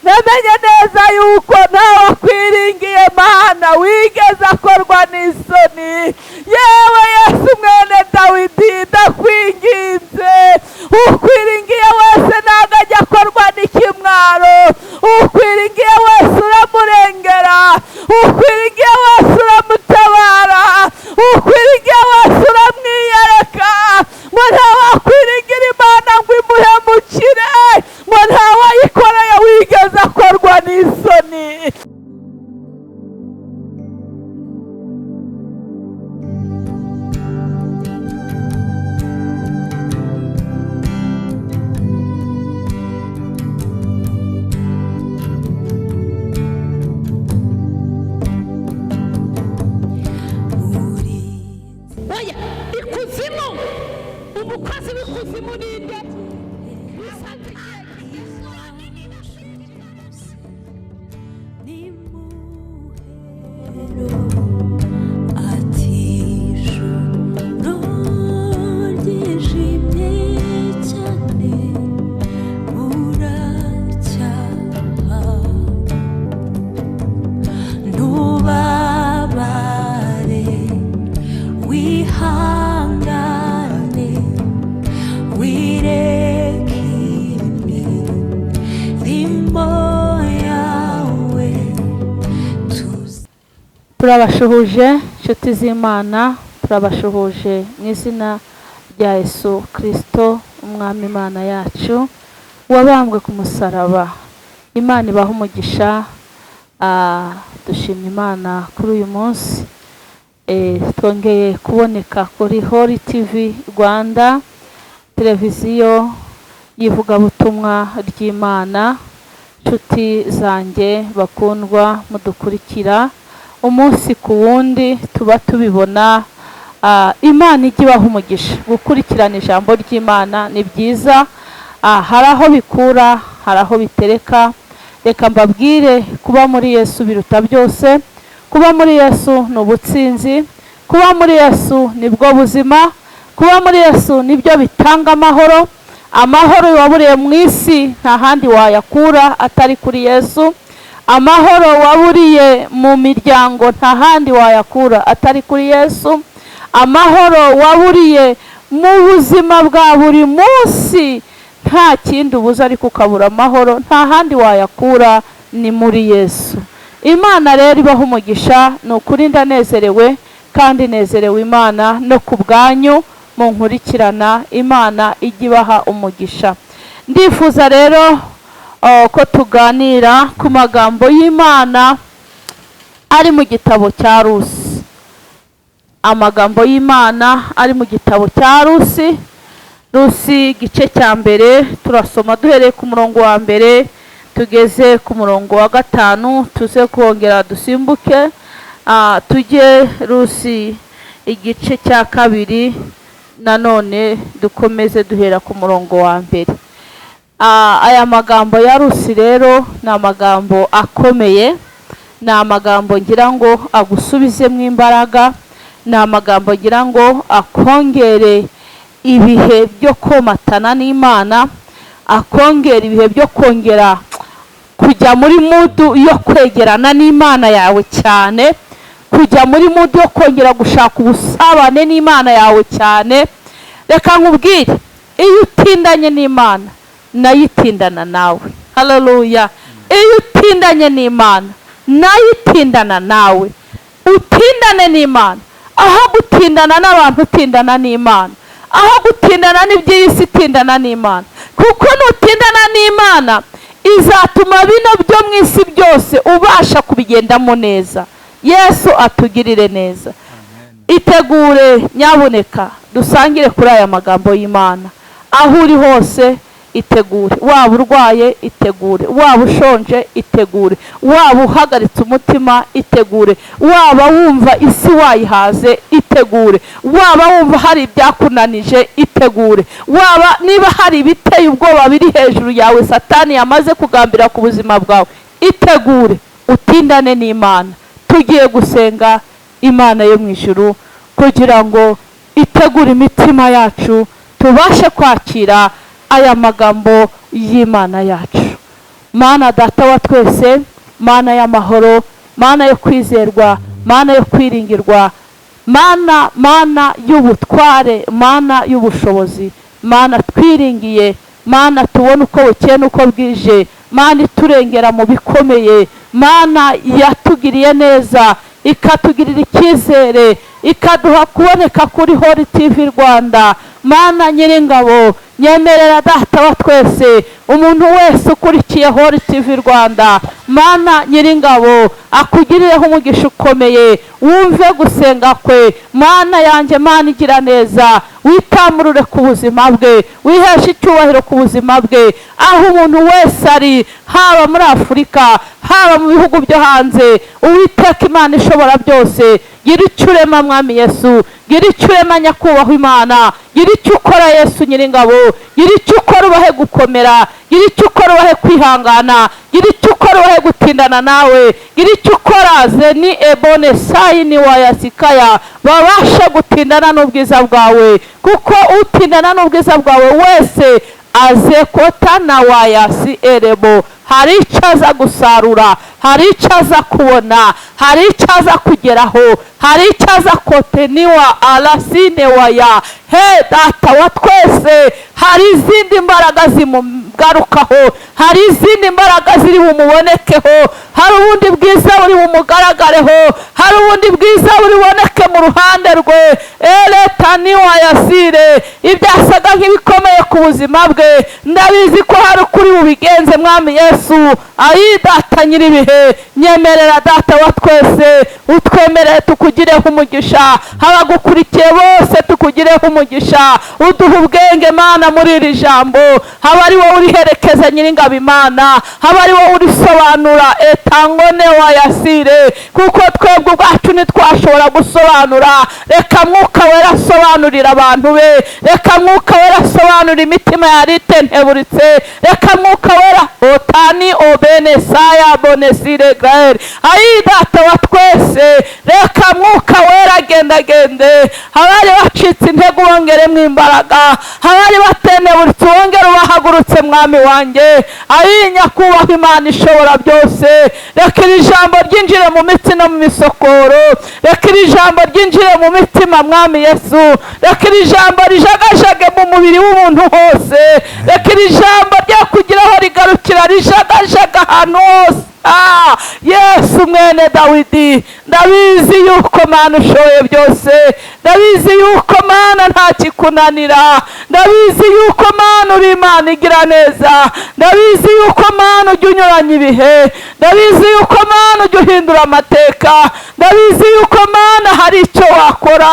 namenye neza yuko ntawe akwiringiye Mana wigeze akorwa n'isoni. Yewe Yesu mwene Dawidi ndakwinginze, ukwiringiye wese ntabwo ajya akorwa n'ikimwaro, ukwiringiye wese uramurengera, ukwiringiye wese uramutabara, ukwiringiye wese uramwiyereka. Ngo ntawakwiringira Imana ngo imuhemukire, ngo ntawayikoreye wigeze akorwa n'isoni. Oya, ikuzimu, umukozi w'ikuzimu ninde? Turabashuhuje inshuti z'Imana, turabashuhuje mu izina rya Yesu Kristo umwami Imana yacu wabambwe ku musaraba. Imana ibaha umugisha. Dushimye Imana kuri uyu munsi twongeye kuboneka kuri Holy TV Rwanda, televiziyo y'ivugabutumwa ry'Imana. Inshuti zanjye bakundwa mudukurikira umunsi ku wundi, tuba tubibona Imana ijya ibaha umugisha. Gukurikirana ijambo ry'Imana ni byiza, hari aho bikura, hari aho bitereka. Reka mbabwire, kuba muri Yesu biruta byose. Kuba muri Yesu ni ubutsinzi, kuba muri Yesu nibwo buzima, kuba muri Yesu nibyo bitanga amahoro. Amahoro waburiye mu isi nta handi wayakura atari kuri Yesu. Amahoro waburiye mu miryango nta handi wayakura atari kuri Yesu. Amahoro waburiye mu buzima bwa buri munsi nta kindi ubuza, ariko ukabura amahoro nta handi wayakura, ni muri Yesu. Imana rero ibaha umugisha. Ni ukuri ndanezerewe kandi nezerewe Imana no ku bwanyu munkurikirana. Imana ijya ibaha umugisha. Ndifuza rero ko tuganira ku magambo y'Imana ari mu gitabo cya Rusi. Amagambo y'Imana ari mu gitabo cya Rusi. Rusi igice cya mbere turasoma duhereye ku murongo wa mbere tugeze ku murongo wa 5, tuze kongera dusimbuke tujye Rusi igice cya kabiri, nanone dukomeze duhera ku murongo wa mbere. Aya magambo ya Rusi rero ni amagambo akomeye, ni amagambo ngira ngo agusubizemo imbaraga, ni amagambo ngira ngo akongere ibihe byo komatana n'Imana, akongera ibihe byo kongera kujya muri mudu yo kwegerana n'Imana yawe cyane, kujya muri mudu yo kongera gushaka ubusabane n'Imana yawe cyane. Reka nkubwire, iyo utindanye n'Imana nayo itindana nawe. Haleluya. Iyo utindanye n'Imana nayo itindana nawe. Utindane n'Imana, aho gutindana n'abantu utindana n'Imana, aho gutindana n'iby'isi itindana n'Imana. Kuko nutindana n'Imana izatuma bino byo mu isi byose ubasha kubigendamo neza. Yesu atugirire neza. Itegure nyaboneka dusangire kuri aya magambo y'Imana. Aho uri hose itegure, waba urwaye itegure, waba ushonje itegure, waba uhagaritse umutima itegure, waba wumva isi wayihaze itegure, waba wumva hari ibyakunanije itegure, waba niba hari ibiteye ubwoba biri hejuru yawe Satani yamaze kugambira ku buzima bwawe itegure. Utindane n'Imana. Tugiye gusenga Imana yo mu ijuru kugira ngo itegure imitima yacu tubashe kwakira aya magambo y'Imana yacu. Mana data wa twese, Mana y'amahoro, Mana yo kwizerwa, Mana yo kwiringirwa, Mana y'ubutware, Mana y'ubushobozi, Mana twiringiye, Mana tubona uko bukeye n'uko bwije, Mana iturengera mu bikomeye, Mana yatugiriye neza, ikatugirira icyizere, ikaduha kuboneka kuri Holy TV Rwanda. Mana Nyiringabo, nyemerera data wa twese, umuntu wese ukurikiye Holy TV Rwanda, Mana Nyiringabo, akugirireho umugisha ukomeye, wumve gusenga kwe. Mana yanjye, Mana igira neza, witamurure ku buzima bwe, wiheshe icyubahiro ku buzima bwe, aho umuntu wese ari, haba muri Afurika, haba mu bihugu byo hanze. Uwiteka Imana ishobora byose, gira icyo urema Mwami Yesu, gira icyo urema nyakubahwa Imana, gira icyo ukora Yesu Nyiringabo, gira icyo ukora ubahe gukomera, gira icyo ukora ubahe kwihangana, gira icyo ukora ubahe gutindana nawe, gira icyo ukora zeni ebone sayini wayasikaya, babasha gutindana n'ubwiza bwawe, kuko utindana n'ubwiza bwawe wese azekota na wayasi erebo. Hari icyo aza gusarura, hari icyo aza kubona, hari icyo aza kugeraho, hari icyo aza koteniwa alasine waya. He data wa twese, hari izindi mbaraga zimugarukaho, hari izindi mbaraga ziri bumubonekeho, hari ubundi bwiza buri bumugaragareho, hari ubundi bwiza buri buboneke mu ruhande rwe. Eletaniwa yasire, ibyasaga nk'ibikomeye ku buzima bwe, ndabizi ko hari ukuri bubigenze Mwami Yesu. Ayi data Nyiribihe, nyemerera data wa twese, utwemerere tukugireho umugisha, abagukurikiye bose tukugireho umugisha, uduha ubwenge Mana muri iri jambo, haba ari wowe uriherekeza Nyiringabo Imana, haba ari wowe urisobanura etangone wayasire, kuko twebwe ubwacu ntitwashobora gusobanura. Reka Mwuka Wera asobanurira abantu be, reka Mwuka Wera asobanurira imitima yari itenteburitse, reka Mwuka Wera otani obene saya bonesire gaeri. Ayi data wa twese, reka Mwuka Wera agendagende, abari bacitse intego wongeremo imbaraga, abari batenteburitse wongere ubahagurutse Mwami wanjye. Ayi nyakubahwa Imana ishobora byose, reka iri jambo ryinjire mu mitsi no mu misokoro, reka iri jambo ryinjire mu mitima Mwami Yesu, reka iri jambo rijagajage mu mubiri w'umuntu hose, reka iri jambo ryo kugiraho rigarukira rijagajaga ahantu hose. Yesu mwene Dawidi, ndabizi yuko Mana ushoboye byose, ndabizi yuko Mana nta kikunanira, ndabizi yuko Mana uri Imana igira neza, ndabizi yuko Mana ujya unyuranya ibihe, ndabizi yuko Mana ujya uhindura amateka, ndabizi yuko Mana hari icyo wakora.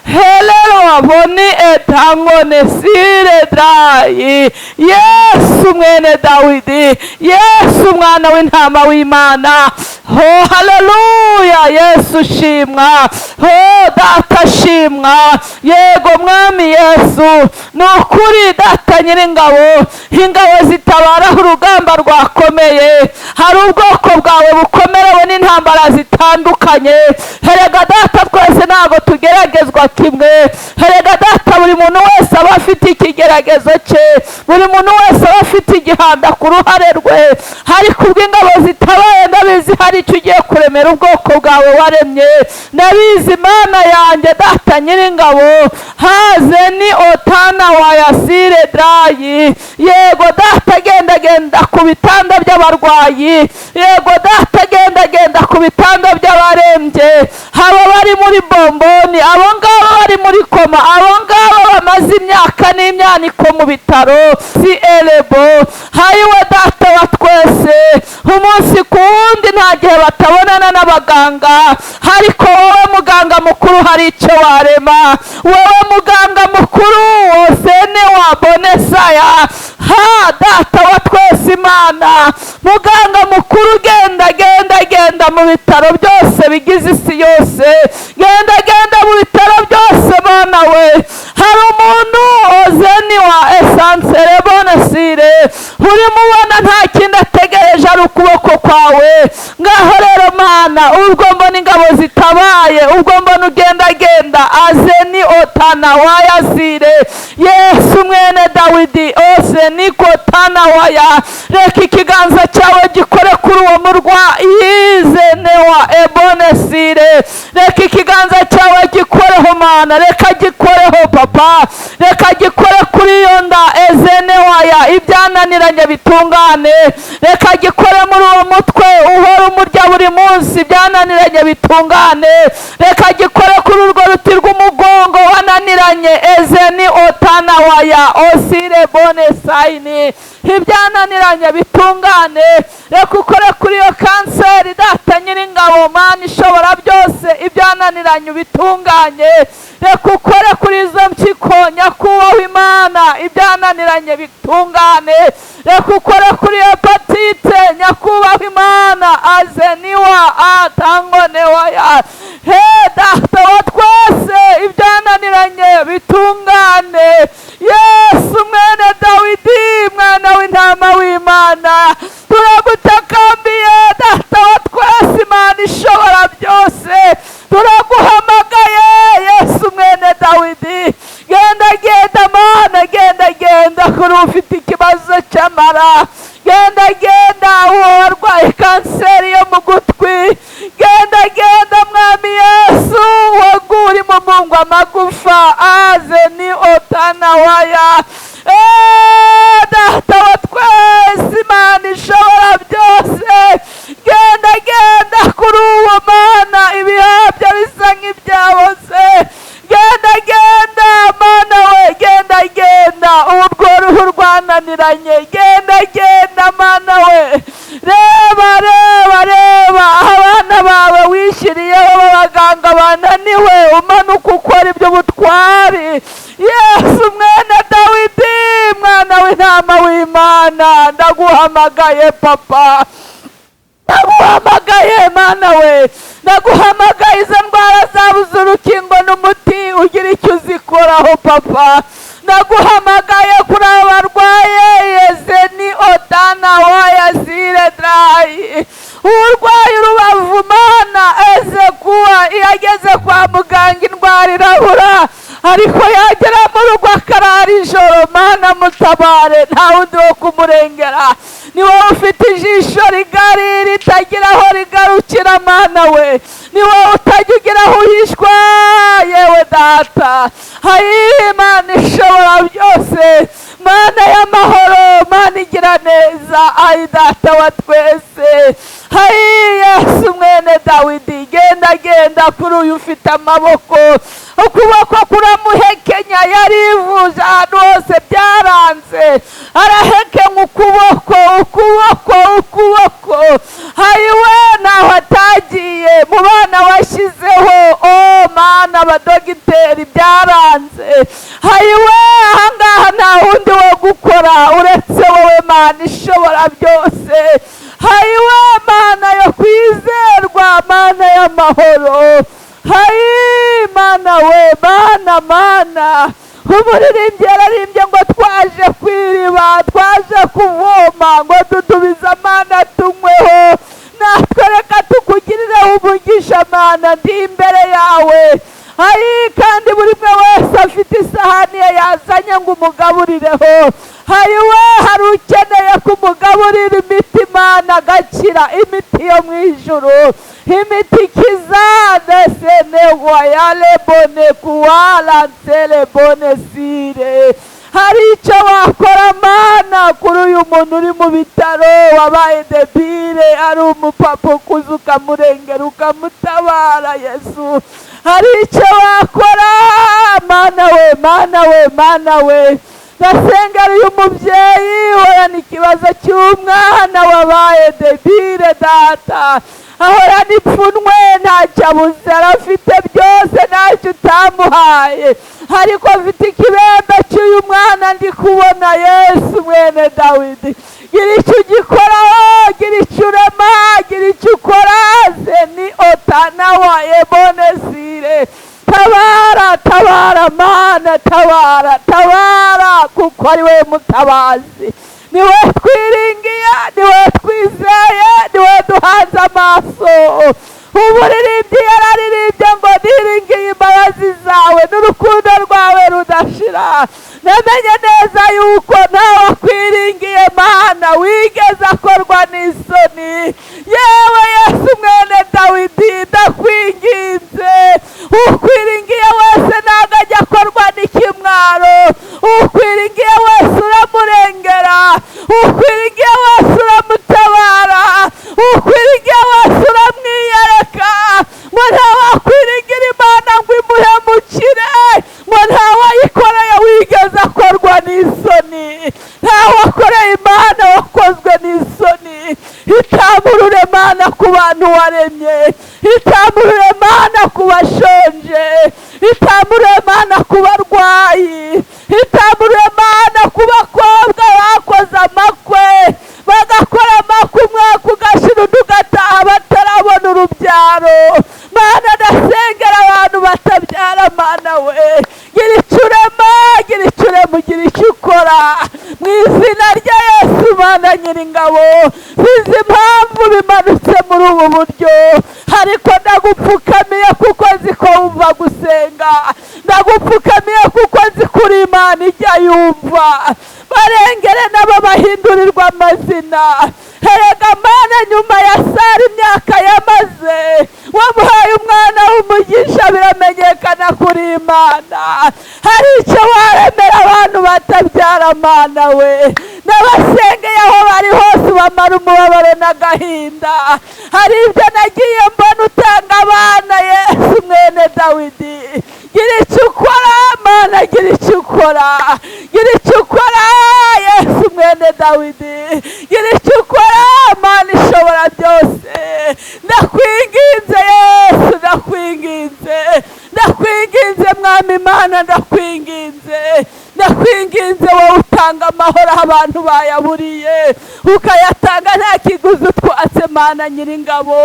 Helelo waboni etangone sire drayi. Yesu mwene Dawidi, Yesu mwana w'intama w'Imana. Oh haleluya, Yesu shimwa, oh data shimwa. Yego Mwami Yesu, nukuri data Nyiringabo, ingabo zitabaraho urugamba rwakomeye, hari ubwoko bwawe bukomerewe n'intambara zitandukanye. Herega data twese ntabwo tugeragezwa kimwe, herega data buri muntu wese aba afite ikigeragezo cye, buri muntu wese aba afite igihanda ku ruhare rwe. Ariko ubw'ingabo zitabaye ndabizi hari icyo ugiye kuremera ubwoko bwawe waremye. Ndabizi Mana yanjye data Nyiringabo, haze ni otana wayasire drayi. Yego data genda ku bitanda by'abarwayi, yego data genda ku bitanda by'abarembye, haba bari muri bomboni, abo ngabo bari muri koma, abo ngabo bamaze imyaka n'imyaniko mu bitaro. Si elebo, hayiwe data wa twese, umunsi ku wundi nta gihe batabonana n'abaganga, ariko wowe muganga mukuru hari icyo warema. Wowe muganga mukuru wose ne wabonesaya. Ha data wa twese Imana, muganga mukuru genda mu bitaro byose bigize isi yose, genda mu bitaro byose Mana we. Hari umuntu ozeni wa esansere bonesire, uri mubona nta kindi ategereje ari ukuboko kwawe. Ngaho rero Mana, ubwo mbona ingabo zitabaye, ubwo mbona ugenda azeni otana wayasire. Yesu mwene Dawidi, nikotana waya. Reka ikiganza cyawe gikore kuri uwo murwayi zenewa ebonesire. Reka ikiganza cyawe gikoreho mana, reka gikoreho papa, reka gikore kuri iyo nda ezenewaya, ibyananiranye bitungane. Reka gikore muri uwo mutwe uhora umurya buri munsi, ibyananiranye bitungane. Reka gikore kuri urwo ruti rw'umugongo wananiranye ezeni otana waya osire bone sayini, ibyananiranye bitungane. Reka ukore kuri iyo kanseri data nyiringabo mana ishobora byose, ibyananiranye bitunganye. Reka ukore kuri izo mpyiko nyakubahwa Imana, ibyananiranye bitungane. Reka ukore kuri iyo hepatite nyakubahwa Imana azeniwa atangone he data wa twese, ibyananiranye bitungane. Yesu mwene Dawidi, mwana w'intama w'Imana, turagutakambiye data wa twese, Imana ishobora byose, turaguhamagaye Yesu mwene Dawidi. Genda genda mana, genda genda kuri ufite ikibazo cy'amara, genda genda uwo warwaye kanseri yo mu gutwi, genda genda mwami Yesu waguri mu mungu amagufa azeni otana waya. Data wa twese, Imana ishobora byose, genda genda kuri uwo mana, ibihabya bisa nk'ibyaboze, genda genda mana we, genda genda urwo ruhu rwananiranye, genda genda mana we. Reba reba reba abana bawe wishyiriyeho b'abaganga bananiwe, umanuka ukora iby'ubutwari. Yesu mwene Dawidi, mwana w'intama w'Imana, ndaguhamagaye papa, ndaguhamagaye mana we, ndaguhamagaye izo ndwara zabuze urukingo n'umuti ugira icyo uzikoraho papa. Ndaguhamagaye kuri abo barwaye yezeni otana waya zire drayi, urwaye urubavu mana eze kuwa iyo ageze kwa muganga indwara irabura, ariko yagera mu rugo akarara ijoro, mana mutabare, nta wundi wo kumurengera. Ni wowe ufite ijisho rigari ritagira aho rigarukira mana we, ni wowe utajya ugira aho uhishwa yewe data. Hayi Mana ishobora byose, mana y'amahoro, mana igira neza, ayi data wa twese. Hayi Yesu mwene Dawidi, genda genda kuri uyu ufite amaboko, ukuboko kuramuhekenya, yarivuje ahantu hose byaranze, arahekenya ukuboko ukuboko ukuboko. Hayi we naho atagiye mu bana washyizeho, oh mana abadogiteri byaranze. Hayi we ahangaha nta wundi wo gukora uretse wowe mana ishobora byose. Hayi we mana yo kwizerwa, mana y'amahoro. Hayi mana we, mana mana. Umuririmbyi yararimbye ngo twaje kwiriba, twaje kuvoma, ngo dudubiza mana tunyweho. Natwe reka tukugirireho umugisha mana, ndi imbere yawe. Hayi kandi buri umwe wese afite isahani ye yazanye ngo umugaburireho. Hayi we hari ukeneye kumugaburira imiti mana agakira, imiti yo mu ijuru, imiti ikiza desenewa yale bone kuwala nsele bone sire. Hari icyo wakora mana kuri uyu muntu uri mu bitaro wabaye debile, ari umupapa ukuze ukamurengera ukamutabara Yesu. Hari icyo wakora mana we, mana we, mana we. Nasengera uyu mubyeyi uhorana ikibazo cy'umwana wabaye debile data, ahorana ipfunwe, ntacyo abuze, arafite byose ntacyo utamuhaye, ariko afite ikibembe cy'uyu mwana ndi kubona. Yesu mwene Dawidi, gira icyo ugikoraho, gira icyo urema, gira icyo ukora. Zeni otana wa ebonesire. Tabara tabara mana, tabara tabara, kuko ari we mutabazi. Niwe twiringiye, niwe twizeye, niwe duhanze amaso. Umuririmbyi yararirimbye ngo niringiye imbabazi zawe n'urukundo rwawe rudashira. Namenye neza yuko ntawe yewe Yesu mwene Dawidi ndakwinginze ukwiringiye wese ntabwo ajya akorwa n'ikimwaro ukwiringiye wese uramurengera ukwiringiye wese uramutabara ukwiringiye wese uramwiyereka ngo ntawakwiringira Imana ngo imuhemukire ngo ntawayikoreye wigeze akorwa n'isoni ntawakoreye Imana wakozwe n'isoni itamurure Mana ku bantu waremye itamurure Mana ku bashonje itamurure Mana ku barwayi itamurure Mana ku bakobwa bakoze amakwe bagakora amakwe umwaka ugashira undi ugataha batarabona urubyaro Mana ndasengera abantu batabyara Mana we gira icyo urema gira icyo urema ugira icyo ukora mu izina rya Yesu Mana Nyiringabo sinzi impamvu bimanutse muri ubu buryo ariko ndagupfukamiye kuko nzi ko wumva gusenga ndagupfukamiye kuko nzi ko uri Imana ijya yumva barengere nabo bahindurirwa amazina erega Mana nyuma ya Sara imyaka yamaze wamuhaye umwana w'umugisha biramenyekana kuri Imana hari icyo waremera abantu batabyara Mana we n'abasengeye aho bari hose bamara umubabaro n'agahinda hari ibyo nagiye mbona utanga abana Yesu mwene Dawidi gira icyo ukora Mana gira icyo ukora gira icyo ukora Yesu mwene Dawidi gira icyo ukora Mana ishobora byose ndakwinginze Yesu ndakwinginze ndakwinginze Mwami Mana ndakwinginze ndakwinginze wowe utanga amahoro abantu bayaburiye ukayatanga nta kiguzi utwatse Mana Nyiringabo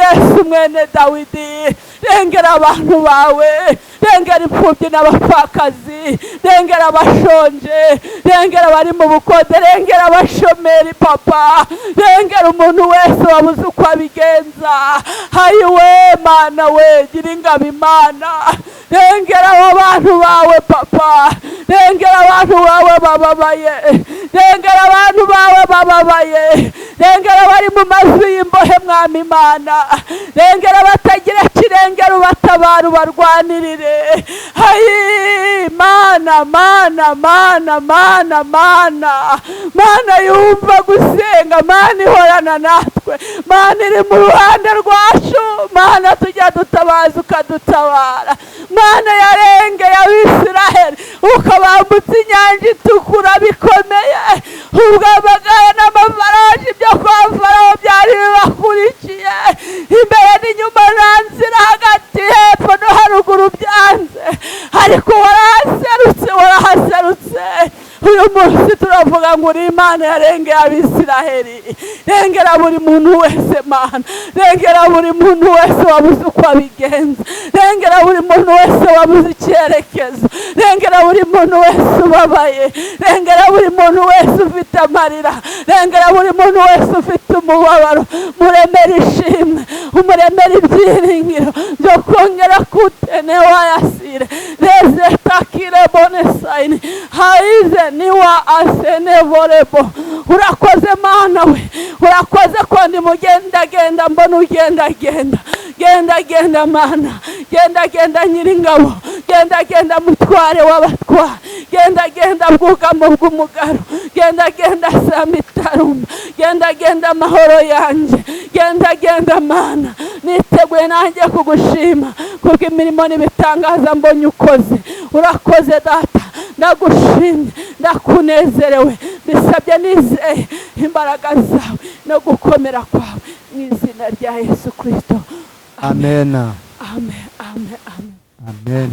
Yesu mwene Dawidi rengera abantu bawe rengera imfubyi n'abapfakazi rengera abashonje rengera abari mu bukode rengera abashomeri papa rengera umuntu wese wabuze uko abigenza we Mana we gira ingabo Imana rengera abo bantu bawe papa rengera abantu bawe bababaye rengera abantu bawe bababaye rengera bari mu mazu y'imbohe Mwami Imana rengera batagira kirengera ubatabara ubarwanirire Mana Mana Mana Mana Mana Mana yumva gusenga Mana ihorana natwe Mana iri mu ruhande rwacu Mana tujya dutabaza ukadutabara Mana yarengeye Abisiraheli ukabambutsa inyanja itukura bikomeye ubwo amagare n'amafarashi byo kwa Farawo byari bibakurikiye imbere n'inyuma nta nzira hagati hepfo no haruguru byanze ariko warahaserutse uyu munsi turavuga ngo uri Imana yarengeye Abisiraheli rengera buri muntu wese Mana rengera buri muntu wese wabuze uko abigenza rengera buri muntu wese wabuze icyerekezo rengera buri muntu wese ubabaye rengera buri muntu wese ufite amarira rengera buri muntu wese ufite umubabaro muremere ishimwe umuremere ibyiringiro byo kongera kutene wayasire reze takire bone sayini haize niwa asene volebo urakoze Mana we urakoze ko ndi mugendagenda mbona ugendagenda genda Mana genda Nyiringabo genda mutware w'abatware genda bwugamo bw'umugaro genda Samitaruma genda amahoro yanjye genda Mana niteguye nanjye kugushima kuko imirimo n'ibitangaza mbonye ukoze urakoze data ndagushimye ndakunezerewe bisabye nizeye imbaraga zawe no gukomera kwawe mu izina rya Yesu Kristo Amen. Amen. Amen.